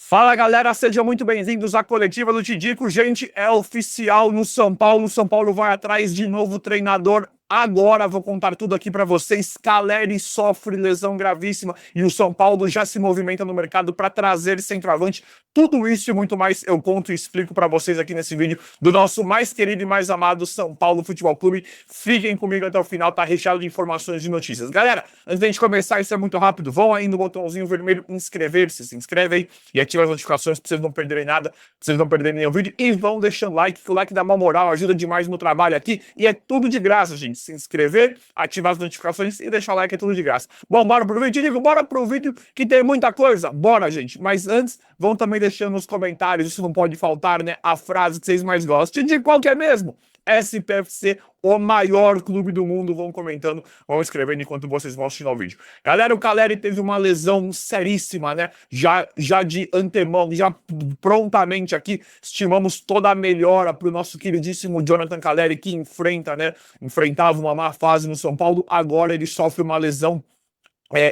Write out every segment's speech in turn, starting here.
Fala galera, sejam muito bem-vindos à coletiva do Tidico. Gente, é oficial no São Paulo. São Paulo vai atrás de novo treinador. Agora vou contar tudo aqui para vocês. Caleri sofre lesão gravíssima e o São Paulo já se movimenta no mercado para trazer centroavante. Tudo isso e muito mais eu conto e explico para vocês aqui nesse vídeo do nosso mais querido e mais amado São Paulo Futebol Clube. Fiquem comigo até o final, tá recheado de informações e notícias. Galera, antes de a gente começar, isso é muito rápido. Vão aí no botãozinho vermelho inscrever-se, se inscreve aí e ativa as notificações para vocês não perderem nada, para vocês não perderem nenhum vídeo. E vão deixando like, que o like dá uma moral, ajuda demais no trabalho aqui. E é tudo de graça, gente. Se inscrever, ativar as notificações e deixar o like, é tudo de graça. Bom, bora pro vídeo, Diego, bora pro vídeo que tem muita coisa. Bora, gente. Mas antes, vão também deixando nos comentários, isso não pode faltar, né? A frase que vocês mais gostam. De qual que é mesmo? SPFC, o maior clube do mundo. Vão comentando, vão escrevendo enquanto vocês vão assistindo ao vídeo. Galera, o Caleri teve uma lesão seríssima, né? Já de antemão, já prontamente aqui, estimamos toda a melhora para o nosso queridíssimo Jonathan Caleri, que enfrentava uma má fase no São Paulo. Agora ele sofre uma lesão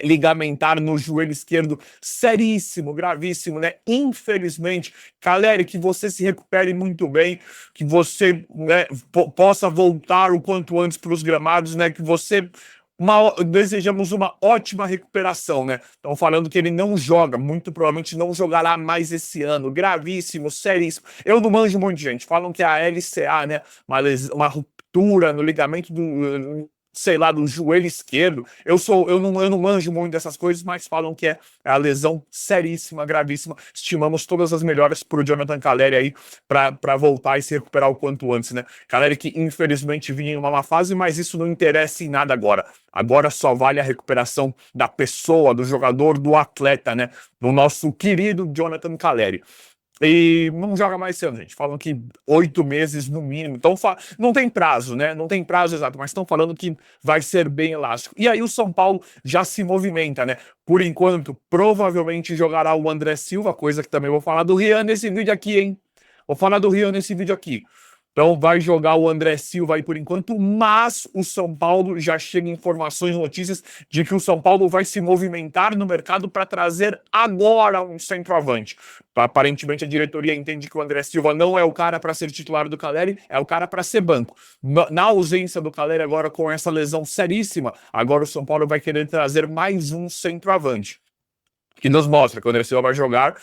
ligamentar no joelho esquerdo, seríssimo, gravíssimo, né? Infelizmente, Caleri, que você se recupere muito bem, que você, né, possa voltar o quanto antes para os gramados, né? Que você desejamos uma ótima recuperação, né? Estão falando que ele não joga, muito provavelmente não jogará mais esse ano. Gravíssimo, seríssimo. Eu não manjo muito, gente. Falam que é a LCA, né? Uma ruptura no ligamento do sei lá, do joelho esquerdo. Eu não manjo muito dessas coisas, mas falam que é a lesão seríssima, gravíssima. Estimamos todas as melhoras pro Jonathan Caleri aí para voltar e se recuperar o quanto antes, né? Caleri que infelizmente vinha em uma má fase, mas isso não interessa em nada agora. Agora só vale a recuperação da pessoa, do jogador, do atleta, né? Do nosso querido Jonathan Caleri. E não joga mais esse ano, gente. Falam que 8 meses no mínimo. Então, não tem prazo, né? Não tem prazo exato, mas estão falando que vai ser bem elástico. E aí o São Paulo já se movimenta, né? Por enquanto, provavelmente jogará o André Silva, coisa que também vou falar do Rian nesse vídeo aqui, hein? Vou falar do Rian nesse vídeo aqui. Então vai jogar o André Silva aí por enquanto, mas o São Paulo já chega informações, notícias de que o São Paulo vai se movimentar no mercado para trazer agora um centroavante. Aparentemente a diretoria entende que o André Silva não é o cara para ser titular do Caleri, é o cara para ser banco. Na ausência do Caleri agora com essa lesão seríssima, agora o São Paulo vai querer trazer mais um centroavante. Que nos mostra que o André Silva vai jogar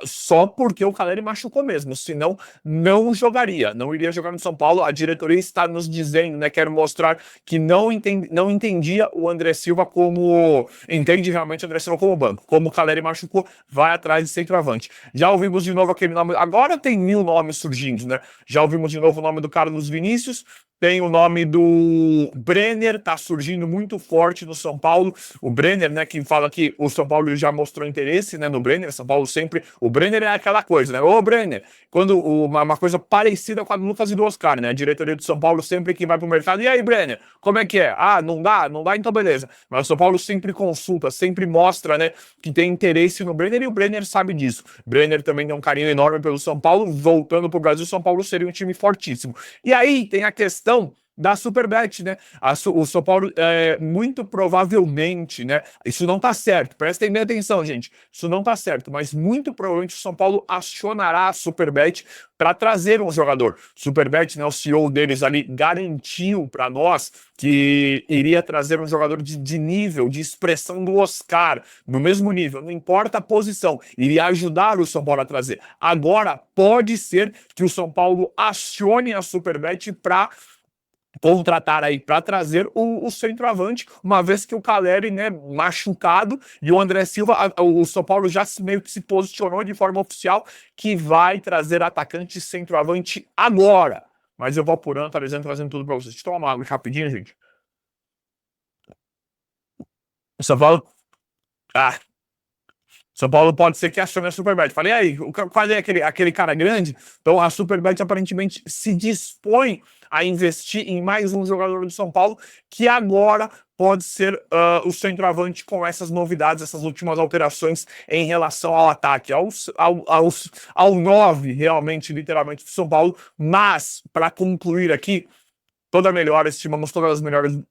só porque o Caleri machucou mesmo, senão não jogaria, não iria jogar no São Paulo. A diretoria está nos dizendo, né, quer mostrar que não entendia o André Silva como, entende realmente o André Silva como banco, como o Caleri machucou, vai atrás de centroavante. Já ouvimos de novo aquele nome, agora tem 1000 nomes surgindo, né, já ouvimos de novo o nome do Carlos Vinícius, tem o nome do Brenner, tá surgindo muito forte no São Paulo. O Brenner, né, que fala que o São Paulo já mostrou interesse, né, no Brenner. São Paulo sempre... O Brenner é aquela coisa, né? Ô, Brenner! Quando uma coisa parecida com a do Lucas e do Oscar, né? A diretoria do São Paulo sempre que vai pro mercado. E aí, Brenner? Como é que é? Ah, não dá? Não dá? Então beleza. Mas o São Paulo sempre consulta, sempre mostra, né, que tem interesse no Brenner e o Brenner sabe disso. O Brenner também tem um carinho enorme pelo São Paulo. Voltando pro Brasil, o São Paulo seria um time fortíssimo. E aí tem a questão da Superbet, né? O São Paulo, muito provavelmente, né? Isso não tá certo, prestem bem atenção, gente. Isso não tá certo, mas muito provavelmente o São Paulo acionará a Superbet para trazer um jogador. Superbet, né? O CEO deles ali garantiu para nós que iria trazer um jogador de nível, de expressão do Oscar, no mesmo nível, não importa a posição, iria ajudar o São Paulo a trazer. Agora, pode ser que o São Paulo acione a Superbet para contratar aí para trazer o centroavante, uma vez que o Caleri, né, machucado, e o André Silva, o São Paulo já meio que se posicionou de forma oficial que vai trazer atacante centroavante agora. Mas eu vou apurando, trazendo tudo para vocês. Deixa eu tomar uma água rapidinho, gente. O São Paulo... Ah, São Paulo pode ser que acione a Superbet. Falei, aí, qual é aquele cara grande? Então a Superbet aparentemente se dispõe a investir em mais um jogador do São Paulo, que agora pode ser o centroavante com essas novidades, essas últimas alterações em relação ao ataque, ao 9, realmente, literalmente, do São Paulo. Mas, para concluir aqui, estimamos todas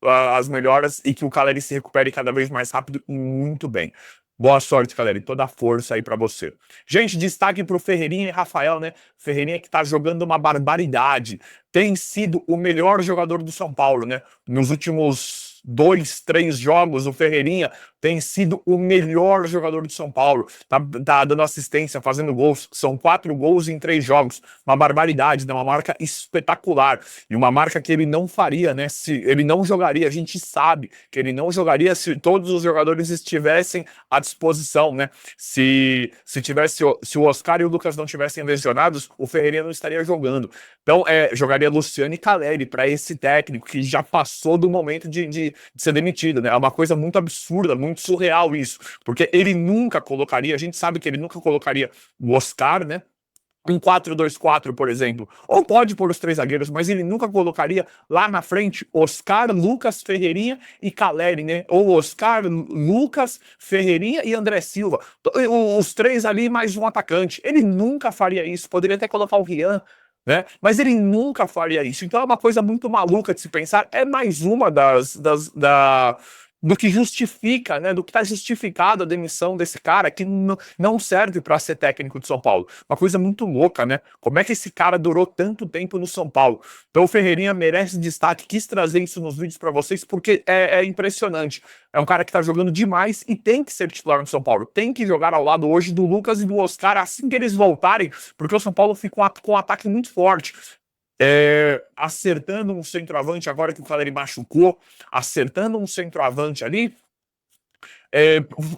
as melhoras e que o Caleri se recupere cada vez mais rápido e muito bem. Boa sorte, galera, e toda a força aí pra você. Gente, destaque pro Ferreirinha e Rafael, né? Ferreirinha que tá jogando uma barbaridade. Tem sido o melhor jogador do São Paulo, né? Nos últimos 2, 3 jogos, o Ferreirinha tem sido o melhor jogador do São Paulo. Tá dando assistência, fazendo gols. São 4 gols em 3 jogos. Uma barbaridade, né? Uma marca espetacular. E uma marca que ele não faria, né? Se ele não jogaria, a gente sabe que ele não jogaria se todos os jogadores estivessem à disposição, né? Se o Oscar e o Lucas não tivessem lesionados, o Ferreirinha não estaria jogando. Então, jogaria Luciano e Caleri para esse técnico que já passou do momento de ser demitido, né? É uma coisa muito absurda, muito surreal isso, porque ele nunca colocaria, a gente sabe que ele nunca colocaria o Oscar, né? Um 4-2-4, por exemplo. Ou pode pôr os 3 zagueiros, mas ele nunca colocaria lá na frente Oscar, Lucas, Ferreirinha e Caleri, né? Ou Oscar, Lucas, Ferreirinha e André Silva. Os 3 ali mais um atacante. Ele nunca faria isso. Poderia até colocar o Rian, né? Mas ele nunca faria isso. Então é uma coisa muito maluca de se pensar. É mais uma do que justifica, né? Do que está justificado a demissão desse cara que não serve para ser técnico de São Paulo. Uma coisa muito louca, né? Como é que esse cara durou tanto tempo no São Paulo? Então o Ferreirinha merece destaque. Quis trazer isso nos vídeos para vocês porque é impressionante. É um cara que tá jogando demais e tem que ser titular no São Paulo. Tem que jogar ao lado hoje do Lucas e do Oscar assim que eles voltarem, porque o São Paulo fica com um ataque muito forte. Acertando um centroavante agora que o Caleri machucou, acertando um centroavante ali,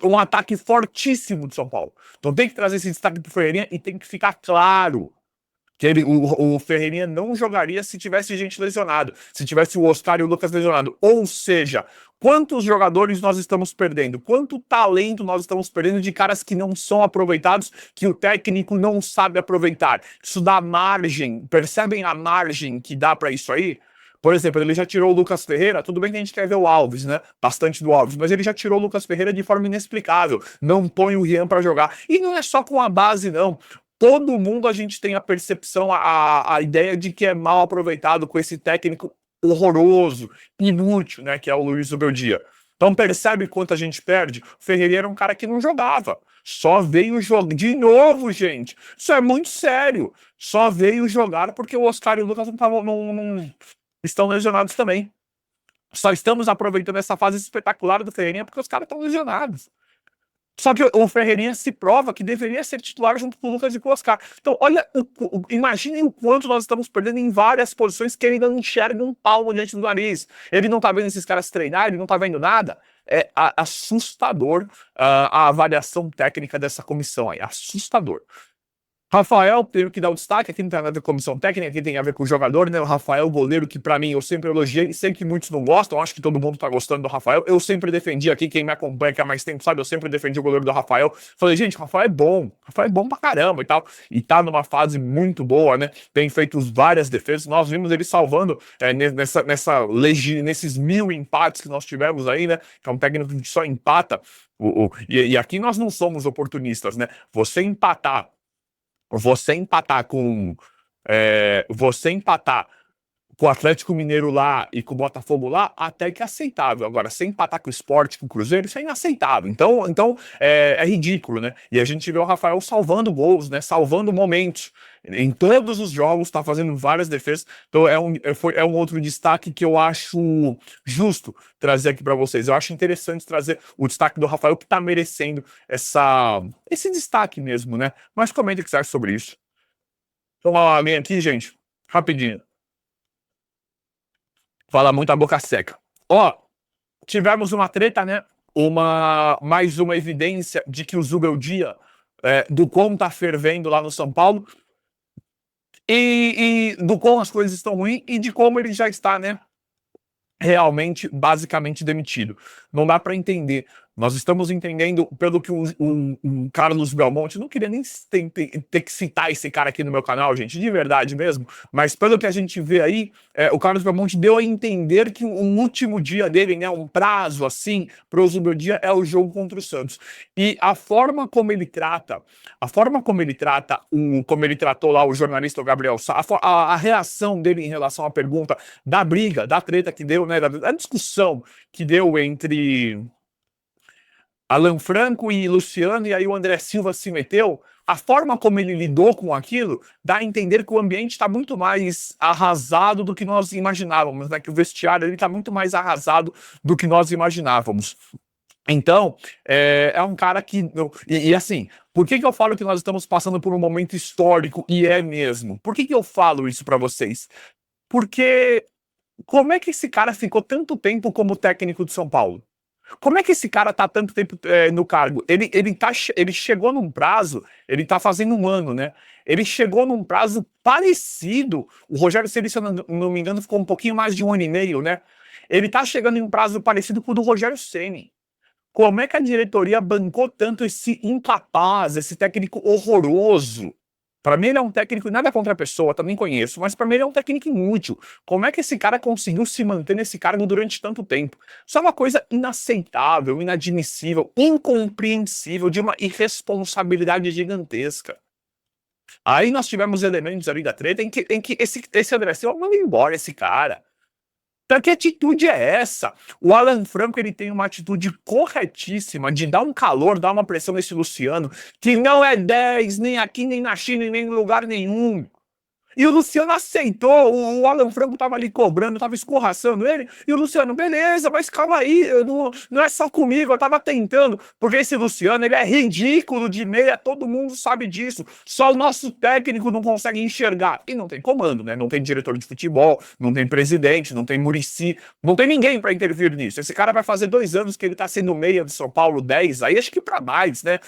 um ataque fortíssimo do São Paulo. Então tem que trazer esse destaque pro Ferreirinha e tem que ficar claro que o Ferreirinha não jogaria se tivesse gente lesionado, se tivesse o Oscar e o Lucas lesionado. Ou seja, quantos jogadores nós estamos perdendo? Quanto talento nós estamos perdendo de caras que não são aproveitados, que o técnico não sabe aproveitar? Isso dá margem, percebem a margem que dá para isso aí? Por exemplo, ele já tirou o Lucas Ferreira, tudo bem que a gente quer ver o Alves, né? Bastante do Alves, mas ele já tirou o Lucas Ferreira de forma inexplicável. Não põe o Rian para jogar. E não é só com a base, não. Todo mundo a gente tem a percepção, a ideia de que é mal aproveitado com esse técnico horroroso, inútil, né? Que é o Luiz Ubeldia. Então percebe quanto a gente perde? O Ferreira era um cara que não jogava. Só veio jogar. De novo, gente. Isso é muito sério. Só veio jogar porque o Oscar e o Lucas não estão lesionados também. Só estamos aproveitando essa fase espetacular do Ferreirinha porque os caras estão lesionados. Só que o Ferreirinha se prova que deveria ser titular junto com o Lucas e com o Oscar. Então, olha, imaginem o quanto nós estamos perdendo em várias posições que ele não enxerga um palmo diante do nariz. Ele não tá vendo esses caras treinar, ele não tá vendo nada. É assustador a avaliação técnica dessa comissão aí. Assustador. Rafael, tenho que dar o destaque, aqui não tem nada a ver com comissão técnica, aqui tem a ver com o jogador, né? O Rafael, goleiro, que pra mim eu sempre elogiei, sei que muitos não gostam, acho que todo mundo tá gostando do Rafael. Eu sempre defendi aqui, quem me acompanha há mais tempo sabe, eu sempre defendi o goleiro do Rafael. Falei, gente, o Rafael é bom pra caramba e tal. E tá numa fase muito boa, né? Tem feito várias defesas, nós vimos ele salvando nesses 1000 empates que nós tivemos aí, né? Que é um técnico que só empata. E aqui nós não somos oportunistas, né? Você empatar com o Atlético Mineiro lá e com o Botafogo lá, até que é aceitável. Agora, sem empatar com o Sport, com o Cruzeiro, isso é inaceitável. Então é ridículo, né? E a gente vê o Rafael salvando gols, né? Salvando momentos. Em todos os jogos, tá fazendo várias defesas. Então é um outro destaque que eu acho justo trazer aqui para vocês. Eu acho interessante trazer o destaque do Rafael, que tá merecendo esse destaque mesmo, né? Mas comenta o que você acha sobre isso. Vamos lá, linha aqui, gente. Rapidinho. Fala muita boca seca. Ó, tivemos uma treta, né? Mais uma evidência de que o Zubeldia, do como tá fervendo lá no São Paulo, e do como as coisas estão ruins, e de como ele já está, né? Realmente, basicamente demitido. Não dá para entender. Nós estamos entendendo, pelo que o Carlos Belmonte, não queria nem ter que citar esse cara aqui no meu canal, gente, de verdade mesmo, mas pelo que a gente vê aí, o Carlos Belmonte deu a entender que o último dia dele, né, um prazo assim, pro Zubeldia é o jogo contra o Santos. E a forma como ele como ele tratou lá o jornalista Gabriel Sá, a reação dele em relação à pergunta da briga, da treta que deu, né, da discussão que deu entre Alan Franco e Luciano, e aí o André Silva se meteu, a forma como ele lidou com aquilo dá a entender que o ambiente está muito mais arrasado do que nós imaginávamos, né? Que o vestiário está muito mais arrasado do que nós imaginávamos. Então, é um cara que. E assim, por que eu falo que nós estamos passando por um momento histórico? E é mesmo. Por que eu falo isso para vocês? Porque como é que esse cara ficou tanto tempo como técnico de São Paulo? Como é que esse cara tá tanto tempo no cargo? Ele chegou num prazo, ele tá fazendo um ano, né? Ele chegou num prazo parecido. O Rogério Ceni, se eu não me engano, ficou um pouquinho mais de um ano e meio, né? Ele tá chegando em um prazo parecido com o do Rogério Ceni. Como é que a diretoria bancou tanto esse incapaz, esse técnico horroroso? Para mim ele é um técnico, nada contra a pessoa, também conheço, mas para mim ele é um técnico inútil. Como é que esse cara conseguiu se manter nesse cargo durante tanto tempo? Isso é uma coisa inaceitável, inadmissível, incompreensível, de uma irresponsabilidade gigantesca. Aí nós tivemos elementos ali da treta em que esse André Silva mandou embora esse cara. Então, que atitude é essa? O Alan Franco ele tem uma atitude corretíssima de dar um calor, dar uma pressão nesse Luciano, que não é 10, nem aqui, nem na China, nem em lugar nenhum. E o Luciano aceitou, o Alan Franco tava ali cobrando, tava escorraçando ele, e o Luciano, beleza, mas calma aí, não é só comigo, eu tava tentando, porque esse Luciano, ele é ridículo de meia, todo mundo sabe disso, só o nosso técnico não consegue enxergar, e não tem comando, né, não tem diretor de futebol, não tem presidente, não tem Muricy, não tem ninguém pra intervir nisso, esse cara vai fazer 2 anos que ele tá sendo meia de São Paulo, 10, aí acho que pra mais, né,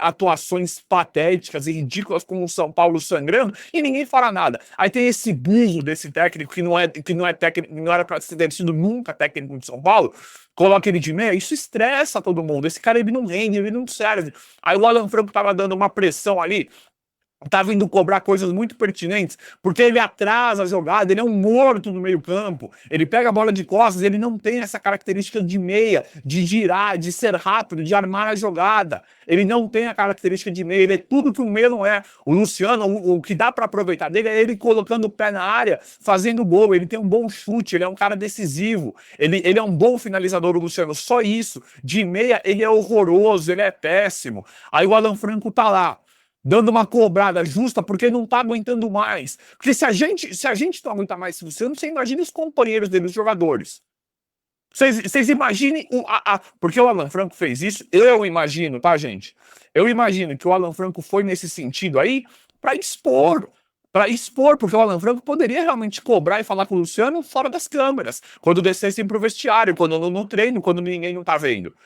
atuações patéticas e ridículas como o São Paulo sangrando, e ninguém fala nada. Aí tem esse burro desse técnico que não é técnico, não era para ter sido nunca técnico de São Paulo, coloca ele de meia, isso estressa todo mundo. Esse cara ele não rende, ele não serve. Aí o Alan Franco tava dando uma pressão ali, tá vindo cobrar coisas muito pertinentes, porque ele atrasa a jogada, ele é um morto no meio campo, ele pega a bola de costas, ele não tem essa característica de meia, de girar, de ser rápido, de armar a jogada, ele não tem a característica de meia, ele é tudo que o meia não é. O Luciano, o que dá para aproveitar dele é ele colocando o pé na área, fazendo gol, ele tem um bom chute, ele é um cara decisivo, ele é um bom finalizador, o Luciano, só isso. De meia ele é horroroso, ele é péssimo. Aí o Alan Franco tá lá, dando uma cobrada justa porque não tá aguentando mais. Porque se a gente não aguentar mais esse Luciano, você imagina os companheiros dele, os jogadores. Vocês imaginem porque o Alan Franco fez isso, eu imagino, tá, gente? Eu imagino que o Alan Franco foi nesse sentido aí para expor. Para expor, porque o Alan Franco poderia realmente cobrar e falar com o Luciano fora das câmeras, quando descessem pro vestiário, quando no treino, quando ninguém não tá vendo.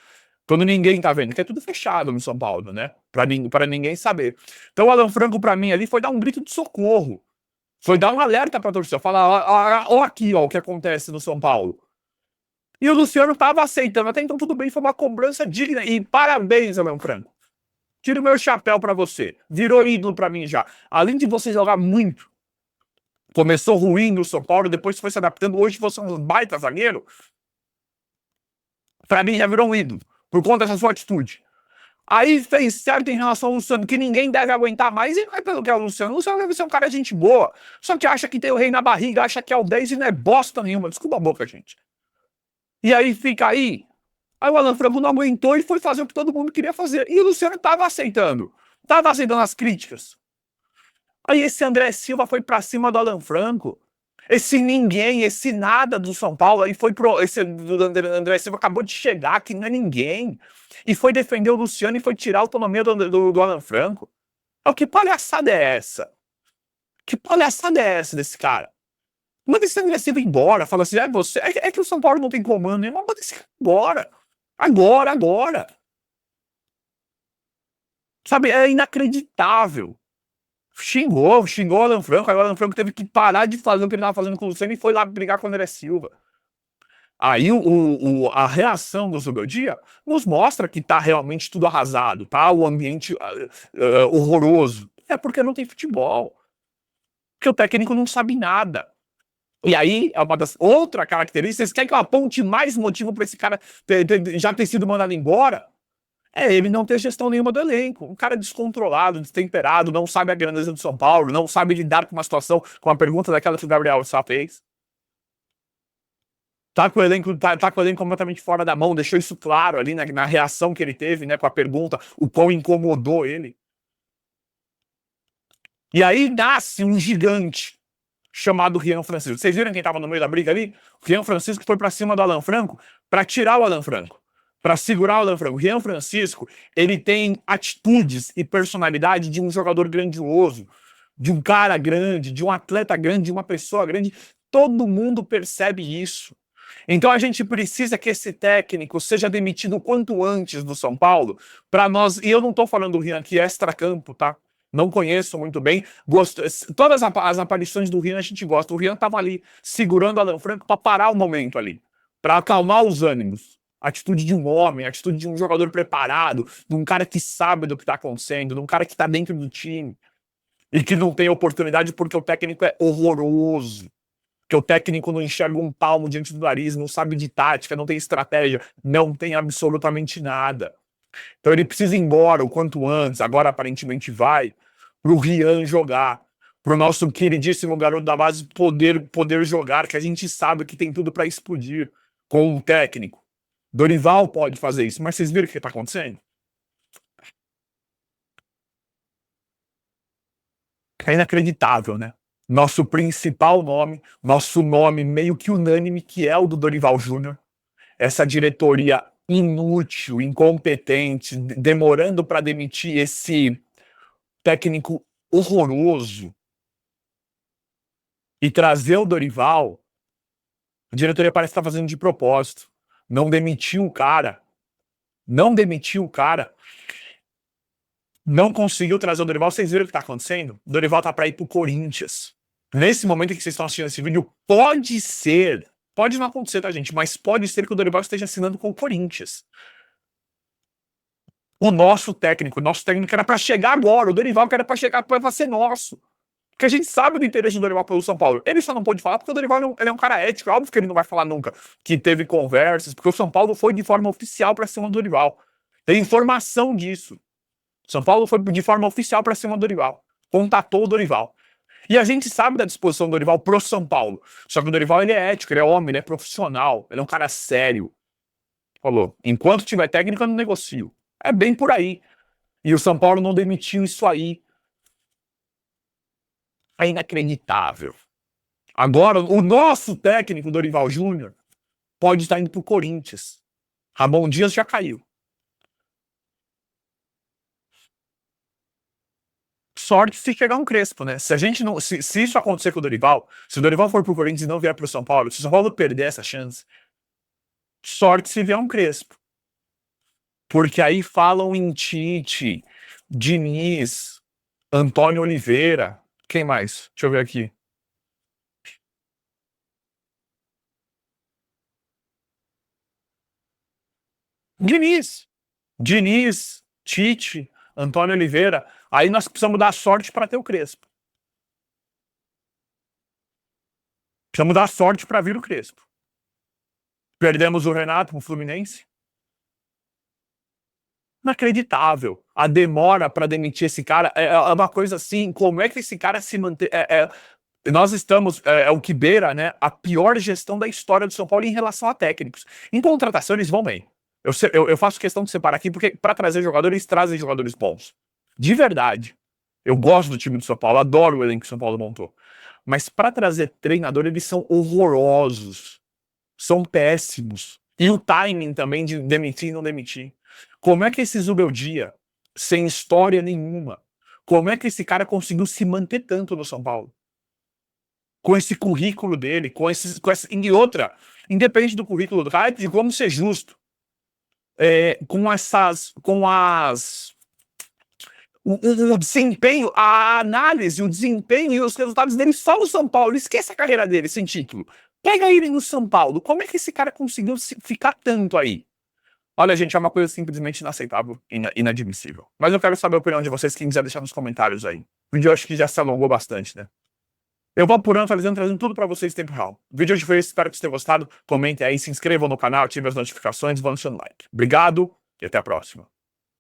Quando ninguém tá vendo, que é tudo fechado no São Paulo, né? Pra ninguém saber. Então o Alan Franco, pra mim, ali foi dar um grito de socorro. Foi dar um alerta pra torcida. Falar, ó, aqui, ó, o que acontece no São Paulo. E o Luciano tava aceitando. Até então tudo bem, foi uma cobrança digna. E parabéns, Alan Franco. Tiro o meu chapéu pra você. Virou ídolo pra mim já. Além de você jogar muito. Começou ruim no São Paulo, depois foi se adaptando. Hoje você é um baita zagueiro. Pra mim já virou um ídolo. Por conta dessa sua atitude. Aí fez certo em relação ao Luciano, que ninguém deve aguentar mais, e vai pelo que é o Luciano. O Luciano deve ser um cara de gente boa, só que acha que tem o rei na barriga, acha que é o 10 e não é bosta nenhuma. Desculpa a boca, gente. E aí fica aí. Aí o Alan Franco não aguentou e foi fazer o que todo mundo queria fazer. E o Luciano tava aceitando as críticas. Aí esse André Silva foi pra cima do Alan Franco. Esse ninguém, esse nada do São Paulo, aí foi pro. Esse do André Silva acabou de chegar, que não é ninguém. E foi defender o Luciano e foi tirar a autonomia do Alan Franco. Oh, que palhaçada é essa? Que palhaçada é essa desse cara? Manda esse André Silva embora. Fala assim: você. É que o São Paulo não tem comando, né? Manda esse cara embora. Agora, agora. Sabe, é inacreditável. Xingou o Alan Franco, aí o Alan Franco teve que parar de fazer o que ele estava fazendo com o Luciano e foi lá brigar com o André Silva. Aí a reação do Zubeldia nos mostra que tá realmente tudo arrasado, tá? O ambiente horroroso. É porque não tem futebol. Porque o técnico não sabe nada. E aí, é uma das outra característica, vocês querem que eu aponte mais motivo para esse cara já ter sido mandado embora? É ele não ter gestão nenhuma do elenco. Um cara descontrolado, destemperado, não sabe a grandeza do São Paulo, não sabe lidar com uma situação, com uma pergunta daquela que o Gabriel só fez. tá com o elenco completamente fora da mão, deixou isso claro ali na reação que ele teve, né, com a pergunta, o quão incomodou ele. E aí nasce um gigante chamado Rian Francisco. Vocês viram quem tava no meio da briga ali? O Rian Francisco foi pra cima do Alan Franco pra tirar o Alan Franco, pra segurar o Alan Franco. O Rian Francisco, ele tem atitudes e personalidade de um jogador grandioso, de um cara grande, de um atleta grande, de uma pessoa grande. Todo mundo percebe isso. Então a gente precisa que esse técnico seja demitido o quanto antes do São Paulo, para nós. E eu não tô falando do Rian aqui extra-campo, tá? Não conheço muito bem. Todas as aparições do Rian a gente gosta. O Rian tava ali segurando o Alan Franco para parar o momento ali, para acalmar os ânimos. Atitude de um homem, atitude de um jogador preparado, de um cara que sabe do que tá acontecendo, de um cara que tá dentro do time e que não tem oportunidade porque o técnico é horroroso. Que o técnico não enxerga um palmo diante do nariz, não sabe de tática, não tem estratégia, não tem absolutamente nada. Então ele precisa ir embora o quanto antes, agora aparentemente vai, pro Rian jogar, pro nosso queridíssimo garoto da base poder jogar, que a gente sabe que tem tudo para explodir com o técnico. Dorival pode fazer isso, mas vocês viram o que tá acontecendo? É inacreditável, né? Nosso principal nome, nosso nome meio que unânime, que é o do Dorival Júnior. Essa diretoria inútil, incompetente, demorando para demitir esse técnico horroroso e trazer o Dorival, a diretoria parece estar fazendo de propósito. Não demitiu o cara. Não demitiu o cara. Não conseguiu trazer o Dorival. Vocês viram o que está acontecendo? O Dorival tá para ir pro Corinthians. Nesse momento em que vocês estão assistindo esse vídeo, pode ser, pode não acontecer, tá, gente? Mas pode ser que o Dorival esteja assinando com o Corinthians. O nosso técnico era para chegar agora. O Dorival que era para chegar para ser nosso. Porque a gente sabe do interesse do Dorival pelo São Paulo. Ele só não pôde falar porque o Dorival ele é um cara ético. É óbvio que ele não vai falar nunca que teve conversas, porque o São Paulo foi de forma oficial para cima do Dorival. Tem informação disso. São Paulo foi de forma oficial para cima do Dorival. Contatou o Dorival. E a gente sabe da disposição do Dorival pro São Paulo. Só que o Dorival ele é ético, ele é homem, ele é profissional, ele é um cara sério. Falou, enquanto tiver técnica eu não negocio. É bem por aí. E o São Paulo não demitiu isso aí. É inacreditável. Agora, o nosso técnico, Dorival Júnior, pode estar indo pro Corinthians. Ramon Dias já caiu. Sorte se chegar um Crespo, né? Se a gente não. Se isso acontecer com o Dorival, se o Dorival for pro Corinthians e não vier pro São Paulo, se o São Paulo perder essa chance, sorte se vier um Crespo. Porque aí falam em Tite, Diniz, Antônio Oliveira. Quem mais? Deixa eu ver aqui. Diniz, Tite, Antônio Oliveira. Aí nós precisamos dar sorte para ter o Crespo. Precisamos dar sorte para vir o Crespo. Perdemos o Renato pro Fluminense. Inacreditável. A demora para demitir esse cara é uma coisa assim. Como é que esse cara se mantém? Nós estamos, o que beira, né, a pior gestão da história do São Paulo em relação a técnicos. Em contratação, eles vão bem. Eu faço questão de separar aqui, porque para trazer jogadores, eles trazem jogadores bons. De verdade. Eu gosto do time do São Paulo, adoro o elenco que o São Paulo montou. Mas para trazer treinador, eles são horrorosos. São péssimos. E o timing também de demitir e não demitir. Como é que esse Zubeldia, sem história nenhuma, como é que esse cara conseguiu se manter tanto no São Paulo? Com esse currículo dele, e outra, independente do currículo do cara, vamos ser justo. O desempenho, a análise, o desempenho e os resultados dele só no São Paulo. Esquece a carreira dele sem título. Pega ele no São Paulo. Como é que esse cara conseguiu ficar tanto aí? Olha, gente, é uma coisa simplesmente inaceitável e inadmissível. Mas eu quero saber a opinião de vocês, quem quiser deixar nos comentários aí. O vídeo eu acho que já se alongou bastante, né? Eu vou apurando, atualizando, trazendo tudo pra vocês em tempo real. O vídeo hoje foi esse, espero que vocês tenham gostado. Comentem aí, se inscrevam no canal, ativem as notificações, vão deixando like. Obrigado e até a próxima.